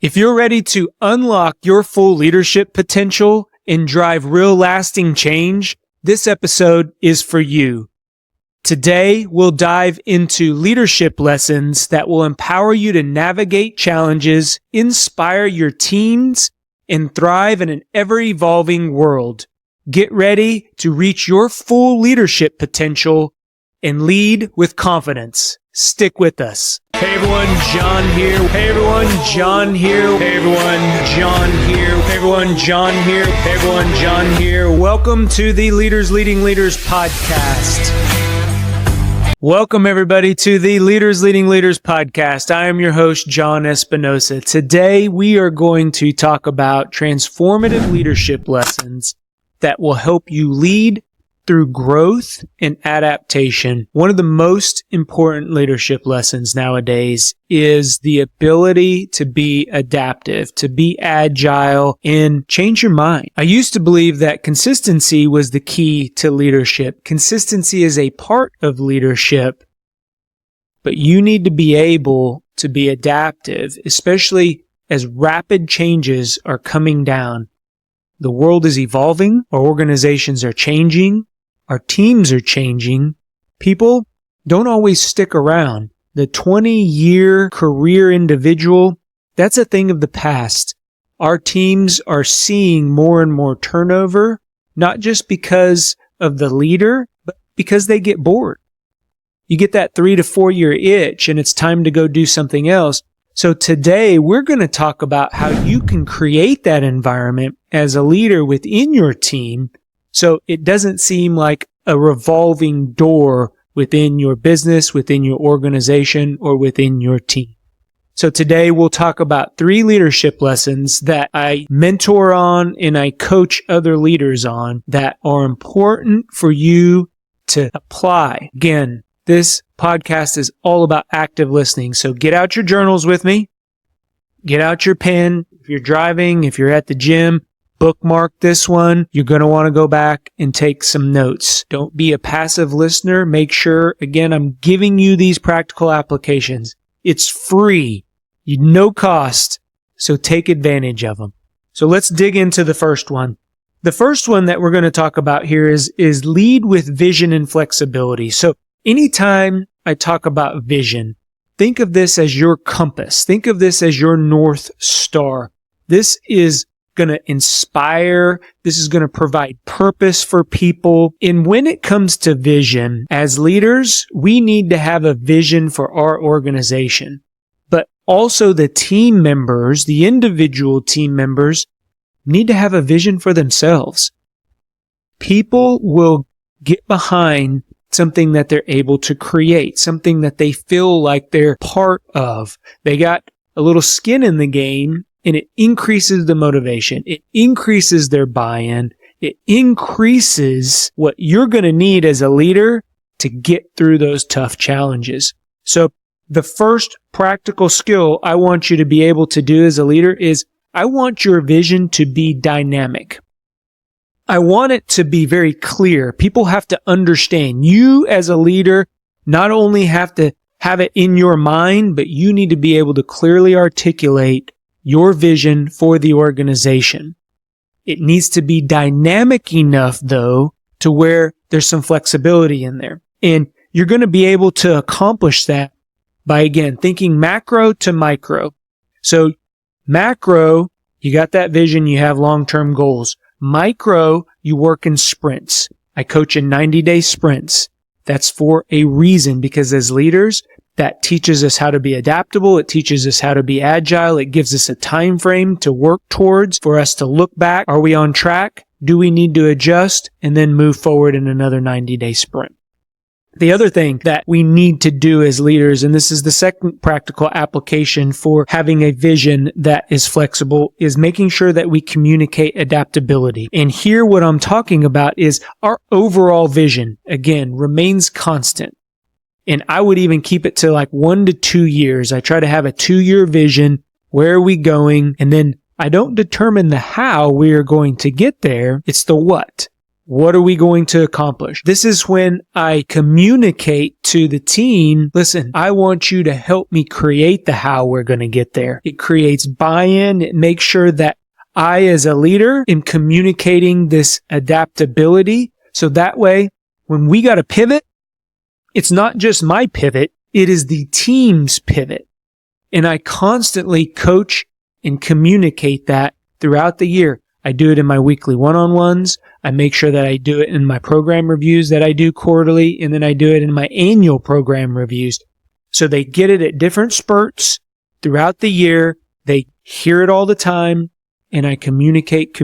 If you're ready to unlock your full leadership potential and drive real lasting change, this episode is for you. Today, we'll dive into leadership lessons that will empower you to navigate challenges, inspire your teams, and thrive in an ever-evolving world. Get ready to reach your full leadership potential and lead with confidence. Stick with us. Hey everyone, John here. Hey everyone, John here. Hey everyone, John here. Hey everyone, John here. Hey everyone, John here. Welcome to the Leaders Leading Leaders podcast. Welcome everybody to the Leaders Leading Leaders podcast. I am your host, John Espinosa. Today we are going to talk about transformative leadership lessons that will help you lead through growth and adaptation. One of the most important leadership lessons nowadays is the ability to be adaptive, to be agile, and change your mind. I used to believe that consistency was the key to leadership. Consistency is a part of leadership, but you need to be able to be adaptive, especially as rapid changes are coming down. The world is evolving, our organizations are changing, our teams are changing. People don't always stick around. The 20-year career individual, that's a thing of the past. Our teams are seeing more and more turnover, not just because of the leader, but because they get bored. You get that 3 to 4 year itch and it's time to go do something else. So today we're going to talk about how you can create that environment as a leader within your team so it doesn't seem like a revolving door within your business, within your organization, or within your team. So today we'll talk about 3 leadership lessons that I mentor on and I coach other leaders on that are important for you to apply. Again, this podcast is all about active listening. So get out your journals with me. Get out your pen. If you're driving, if you're at the gym, bookmark this one. You're going to want to go back and take some notes. Don't be a passive listener. Make sure, again, I'm giving you these practical applications. It's free, no cost, so take advantage of them. So let's dig into the first one. The first one that we're going to talk about here is lead with vision and flexibility. So anytime I talk about vision, think of this as your compass. Think of this as your North Star. This is going to inspire. This is going to provide purpose for people. And when it comes to vision, as leaders, we need to have a vision for our organization. But also the team members, the individual team members, need to have a vision for themselves. People will get behind something that they're able to create, something that they feel like they're part of. They got a little skin in the game, and it increases the motivation. It increases their buy-in. It increases what you're going to need as a leader to get through those tough challenges. So the first practical skill I want you to be able to do as a leader is I want your vision to be dynamic. I want it to be very clear. People have to understand. You as a leader not only have to have it in your mind, but you need to be able to clearly articulate your vision for the organization. It needs to be dynamic enough, though, to where there's some flexibility in there. And you're going to be able to accomplish that by, again, thinking macro to micro. So macro, you got that vision, you have long-term goals. Micro, you work in sprints. I coach in 90-day sprints. That's for a reason, because as leaders, that teaches us how to be adaptable. It teaches us how to be agile. It gives us a time frame to work towards for us to look back. Are we on track? Do we need to adjust? And then move forward in another 90-day sprint. The other thing that we need to do as leaders, and this is the second practical application for having a vision that is flexible, is making sure that we communicate adaptability. And here what I'm talking about is our overall vision, again, remains constant. And I would even keep it to like 1 to 2 years. I try to have a 2-year vision. Where are we going? And then I don't determine the how we are going to get there. It's the what. What are we going to accomplish? This is when I communicate to the team, listen, I want you to help me create the how we're going to get there. It creates buy-in. It makes sure that I, as a leader, am communicating this adaptability. So that way, when we got to pivot, it's not just my pivot, it is the team's pivot. And I constantly coach and communicate that throughout the year. I do it in my weekly one-on-ones. I make sure that I do it in my program reviews that I do quarterly, and then I do it in my annual program reviews. So they get it at different spurts throughout the year. They hear it all the time, and I communicate.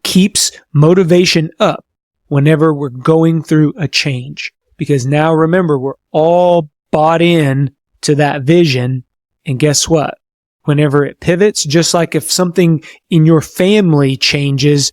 Keeps motivation up whenever we're going through a change. Because now remember, we're all bought in to that vision, and guess what? Whenever it pivots, just like if something in your family changes,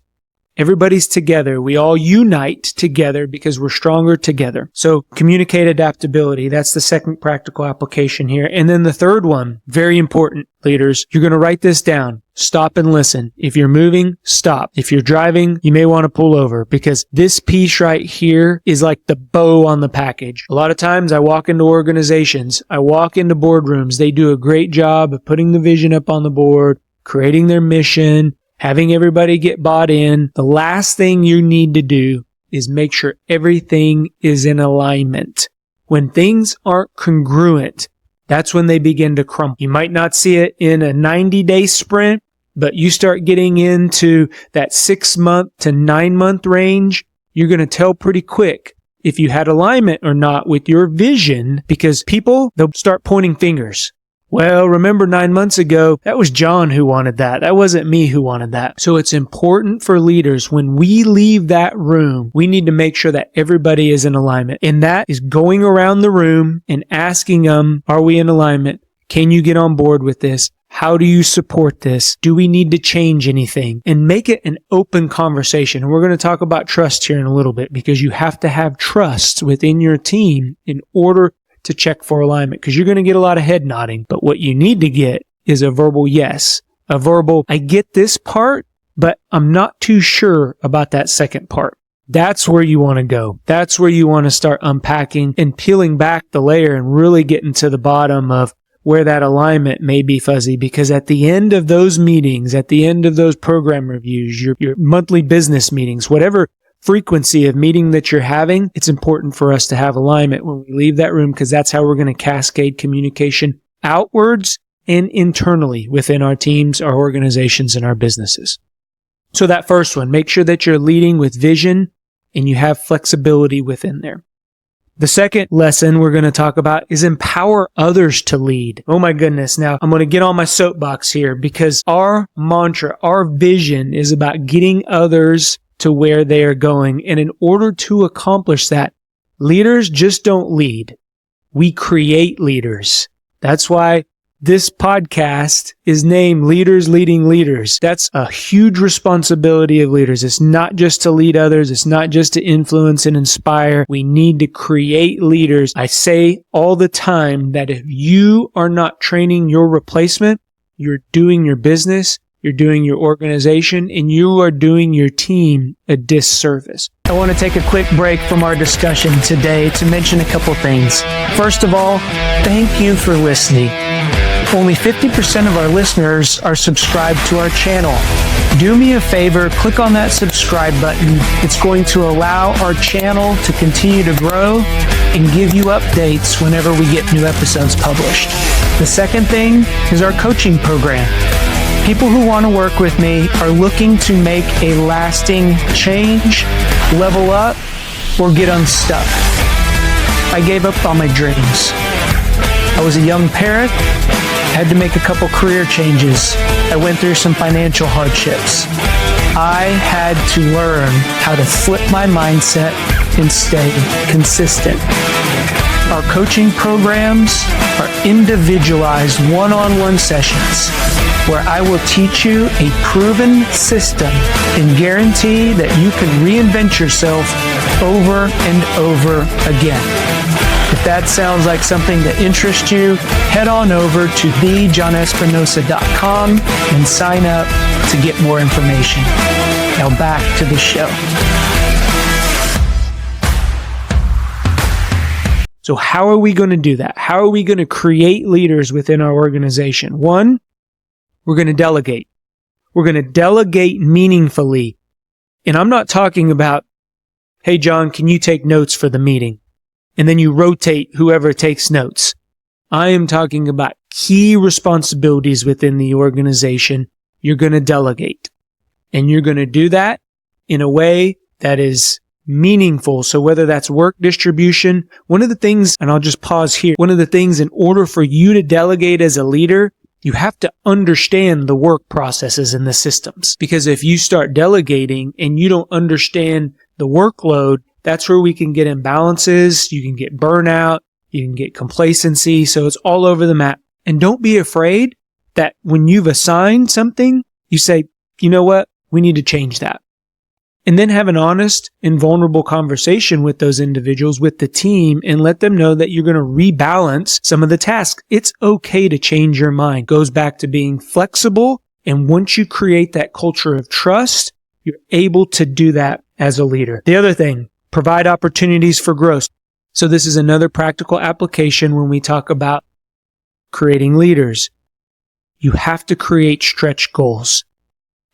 everybody's together. We all unite together because we're stronger together. So communicate adaptability. That's the second practical application here. And then the third one, very important, leaders. You're going to write this down. Stop and listen. If you're moving, stop. If you're driving, you may want to pull over because this piece right here is like the bow on the package. A lot of times I walk into organizations, I walk into boardrooms. They do a great job of putting the vision up on the board, creating their mission, having everybody get bought in. The last thing you need to do is make sure everything is in alignment. When things aren't congruent, that's when they begin to crumble. You might not see it in a 90-day sprint, but you start getting into that 6-month to 9-month range, you're going to tell pretty quick if you had alignment or not with your vision, because people, they'll start pointing fingers. Well, remember 9 months ago, that was John who wanted that. That wasn't me who wanted that. So it's important for leaders, when we leave that room, we need to make sure that everybody is in alignment. And that is going around the room and asking them, are we in alignment? Can you get on board with this? How do you support this? Do we need to change anything? And make it an open conversation. And we're going to talk about trust here in a little bit, because you have to have trust within your team in order to check for alignment, because you're going to get a lot of head nodding. But what you need to get is a verbal yes, a verbal, I get this part, but I'm not too sure about that second part. That's where you want to go. That's where you want to start unpacking and peeling back the layer and really getting to the bottom of where that alignment may be fuzzy. Because at the end of those meetings, at the end of those program reviews, your monthly business meetings, whatever frequency of meeting that you're having, it's important for us to have alignment when we leave that room, because that's how we're going to cascade communication outwards and internally within our teams, our organizations, and our businesses. So that first one, make sure that you're leading with vision and you have flexibility within there. The second lesson we're going to talk about is empower others to lead. Oh my goodness. Now I'm going to get on my soapbox here, because our mantra, our vision is about getting others to where they are going. And in order to accomplish that, leaders just don't lead. We create leaders. That's why this podcast is named Leaders Leading Leaders. That's a huge responsibility of leaders. It's not just to lead others. It's not just to influence and inspire. We need to create leaders. I say all the time that if you are not training your replacement, you're doing your business, you're doing your organization, and you are doing your team a disservice. I want to take a quick break from our discussion today to mention a couple things. First of all, thank you for listening. Only 50% of our listeners are subscribed to our channel. Do me a favor, click on that subscribe button. It's going to allow our channel to continue to grow and give you updates whenever we get new episodes published. The second thing is our coaching program. People who want to work with me are looking to make a lasting change, level up, or get unstuck. I gave up on my dreams. I was a young parent, had to make a couple career changes. I went through some financial hardships. I had to learn how to flip my mindset and stay consistent. Our coaching programs are individualized one-on-one sessions where I will teach you a proven system and guarantee that you can reinvent yourself over and over again. If that sounds like something that interests you, head on over to thejohnespinosa.com and sign up to get more information. Now back to the show. So how are we going to do that? How are we going to create leaders within our organization? One, we're going to delegate. We're going to delegate meaningfully. And I'm not talking about, hey, John, can you take notes for the meeting? And then you rotate whoever takes notes. I am talking about key responsibilities within the organization. You're going to delegate. And you're going to do that in a way that is meaningful. So whether that's work distribution, one of the things, and I'll just pause here, one of the things in order for you to delegate as a leader, you have to understand the work processes and the systems. Because if you start delegating and you don't understand the workload, that's where we can get imbalances, you can get burnout, you can get complacency. So it's all over the map. And don't be afraid that when you've assigned something, you say, you know what, we need to change that. And then have an honest and vulnerable conversation with those individuals, with the team, and let them know that you're going to rebalance some of the tasks. It's okay to change your mind. It goes back to being flexible. And once you create that culture of trust, you're able to do that as a leader. The other thing, provide opportunities for growth. So this is another practical application when we talk about creating leaders. You have to create stretch goals.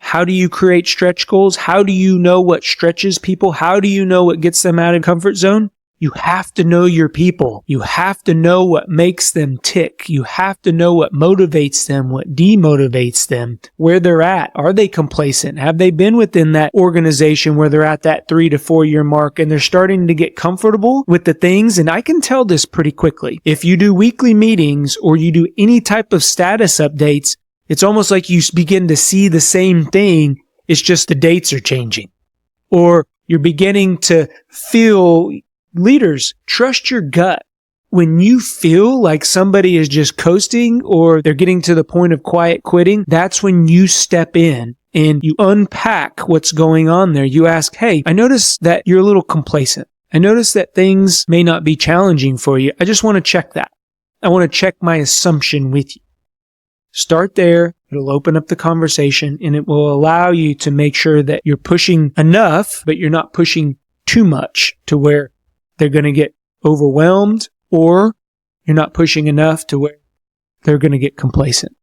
How do you create stretch goals? How do you know what stretches people? How do you know what gets them out of comfort zone? You have to know your people. You have to know what makes them tick. You have to know what motivates them, what demotivates them, where they're at. Are they complacent? Have they been within that organization where they're at that 3 to 4 year mark and they're starting to get comfortable with the things? And I can tell this pretty quickly. If you do weekly meetings or you do any type of status updates, it's almost like you begin to see the same thing. It's just the dates are changing. Or you're beginning to feel, leaders, trust your gut. When you feel like somebody is just coasting or they're getting to the point of quiet quitting, that's when you step in and you unpack what's going on there. You ask, hey, I notice that you're a little complacent. I notice that things may not be challenging for you. I just want to check that. I want to check my assumption with you. Start there. It'll open up the conversation and it will allow you to make sure that you're pushing enough, but you're not pushing too much to where they're going to get overwhelmed, or you're not pushing enough to where they're going to get complacent.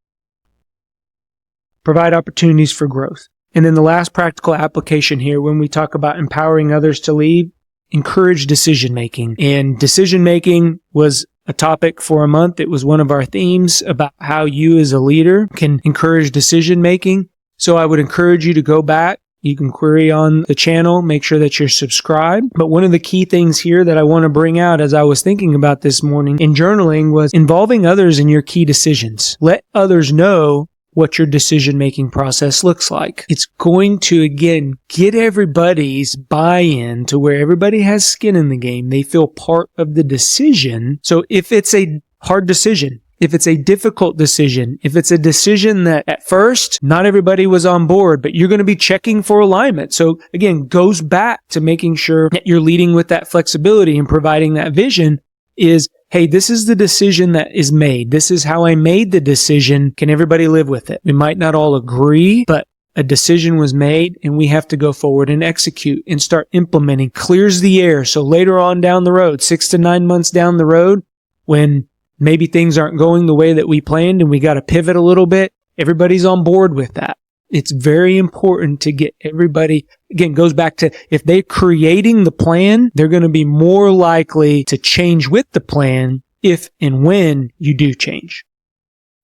Provide opportunities for growth. And then the last practical application here, when we talk about empowering others to lead, encourage decision making. And decision making was a topic for a month. It was one of our themes about how you as a leader can encourage decision making. So I would encourage you to go back. You can query on the channel, make sure that you're subscribed. But one of the key things here that I want to bring out as I was thinking about this morning in journaling was involving others in your key decisions. Let others know what your decision-making process looks like. It's going to, again, get everybody's buy-in to where everybody has skin in the game. They feel part of the decision. So if it's a hard decision, if it's a difficult decision, if it's a decision that at first not everybody was on board, but you're going to be checking for alignment. So again, goes back to making sure that you're leading with that flexibility and providing that vision is, hey, this is the decision that is made. This is how I made the decision. Can everybody live with it? We might not all agree, but a decision was made and we have to go forward and execute and start implementing. Clears the air. So later on down the road, 6 to 9 months down the road, when maybe things aren't going the way that we planned and we got to pivot a little bit, everybody's on board with that. It's very important to get everybody, again, goes back to if they're creating the plan, they're going to be more likely to change with the plan if and when you do change.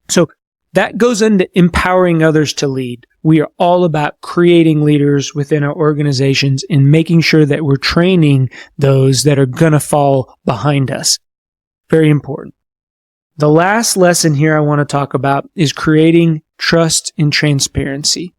So that goes into empowering others to lead. We are all about creating leaders within our organizations and making sure that we're training those that are going to fall behind us. Very important. The last lesson here I want to talk about is creating trust and transparency.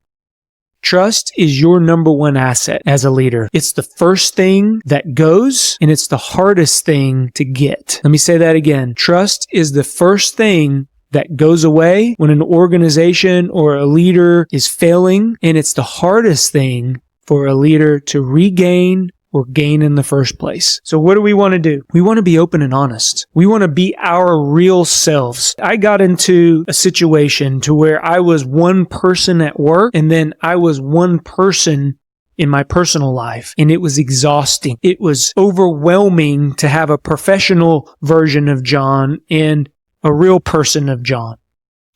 Trust is your number one asset as a leader. It's the first thing that goes, and it's the hardest thing to get. Let me say that again. Trust is the first thing that goes away when an organization or a leader is failing, and it's the hardest thing for a leader to regain or gain in the first place. So what do we want to do? We want to be open and honest. We want to be our real selves. I got into a situation to where I was one person at work and then I was one person in my personal life, and it was exhausting. It was overwhelming to have a professional version of John and a real person of John.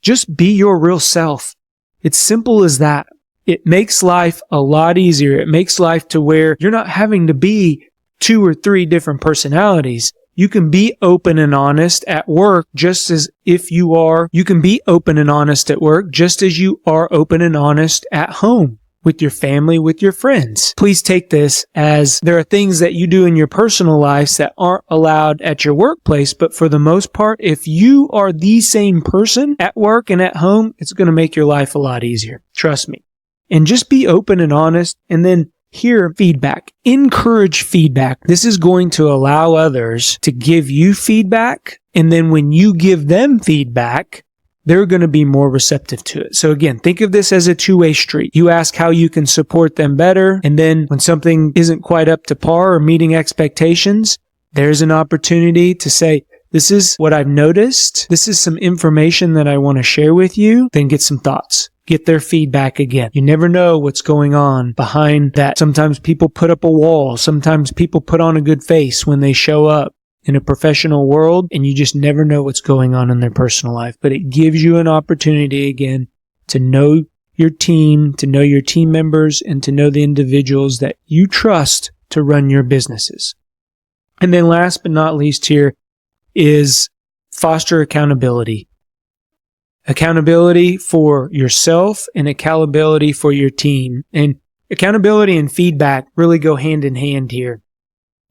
Just be your real self. It's simple as that. It makes life a lot easier. It makes life to where you're not having to be 2 or 3 different personalities. You can be open and honest at work just as if you are. You can be open and honest at work just as you are open and honest at home, with your family, with your friends. Please take this as there are things that you do in your personal lives that aren't allowed at your workplace, but for the most part, if you are the same person at work and at home, it's going to make your life a lot easier. Trust me. And just be open and honest, and then hear feedback. Encourage feedback. This is going to allow others to give you feedback, and then when you give them feedback, they're going to be more receptive to it. So again, think of this as a two-way street. You ask how you can support them better, and then when something isn't quite up to par or meeting expectations, there's an opportunity to say, this is what I've noticed. This is some information that I want to share with you. Then get some thoughts. Get their feedback again. You never know what's going on behind that. Sometimes people put up a wall. Sometimes people put on a good face when they show up in a professional world, and you just never know what's going on in their personal life. But it gives you an opportunity again to know your team, to know your team members, and to know the individuals that you trust to run your businesses. And then last but not least here is foster accountability. Accountability for yourself and accountability for your team. And accountability and feedback really go hand in hand here.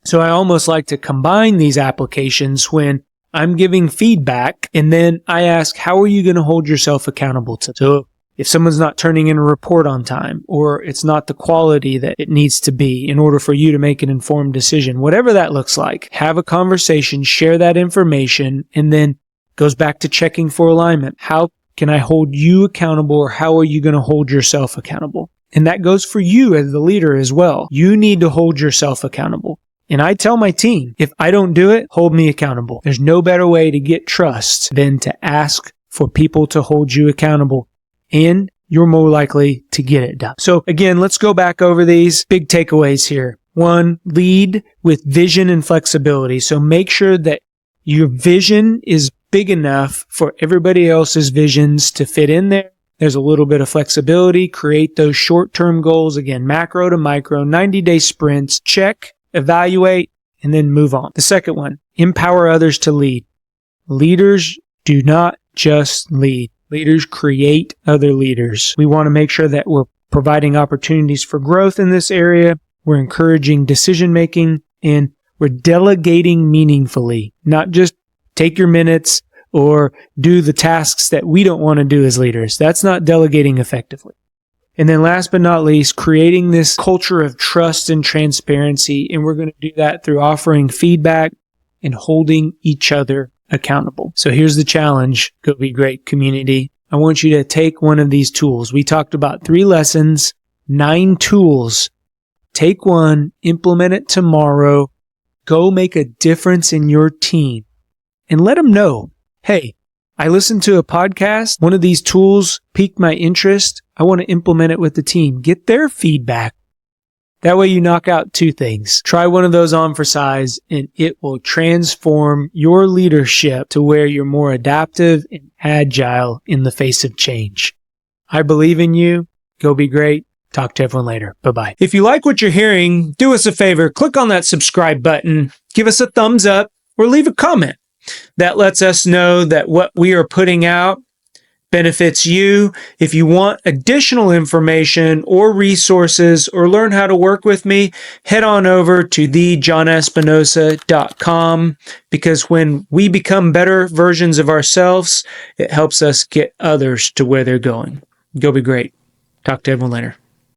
So I almost like to combine these applications when I'm giving feedback, and then I ask, how are you going to hold yourself accountable to? So if someone's not turning in a report on time, or it's not the quality that it needs to be in order for you to make an informed decision, whatever that looks like, have a conversation, share that information, and then goes back to checking for alignment. How can I hold you accountable, or how are you going to hold yourself accountable? And that goes for you as the leader as well. You need to hold yourself accountable. And I tell my team, if I don't do it, hold me accountable. There's no better way to get trust than to ask for people to hold you accountable, and you're more likely to get it done. So again, let's go back over these big takeaways here. 1, lead with vision and flexibility. So make sure that your vision is big enough for everybody else's visions to fit in there. There's a little bit of flexibility. Create those short-term goals. Again, macro to micro, 90-day sprints. Check, evaluate, and then move on. The second one, empower others to lead. Leaders do not just lead. Leaders create other leaders. We want to make sure that we're providing opportunities for growth in this area. We're encouraging decision-making, and we're delegating meaningfully, not just take your minutes or do the tasks that we don't want to do as leaders. That's not delegating effectively. And then last but not least, creating this culture of trust and transparency. And we're going to do that through offering feedback and holding each other accountable. So here's the challenge, Go Be Great community. I want you to take one of these tools. We talked about 3 lessons, 9 tools. Take one, implement it tomorrow. Go make a difference in your team and let them know, hey, I listened to a podcast. One of these tools piqued my interest. I want to implement it with the team. Get their feedback. That way you knock out 2 things. Try one of those on for size, and it will transform your leadership to where you're more adaptive and agile in the face of change. I believe in you. Go be great. Talk to everyone later. Bye-bye. If you like what you're hearing, do us a favor. Click on that subscribe button. Give us a thumbs up or leave a comment. That lets us know that what we are putting out benefits you. If you want additional information or resources or learn how to work with me, head on over to thejohnespinosa.com, because when we become better versions of ourselves, it helps us get others to where they're going. Go be great. Talk to everyone later.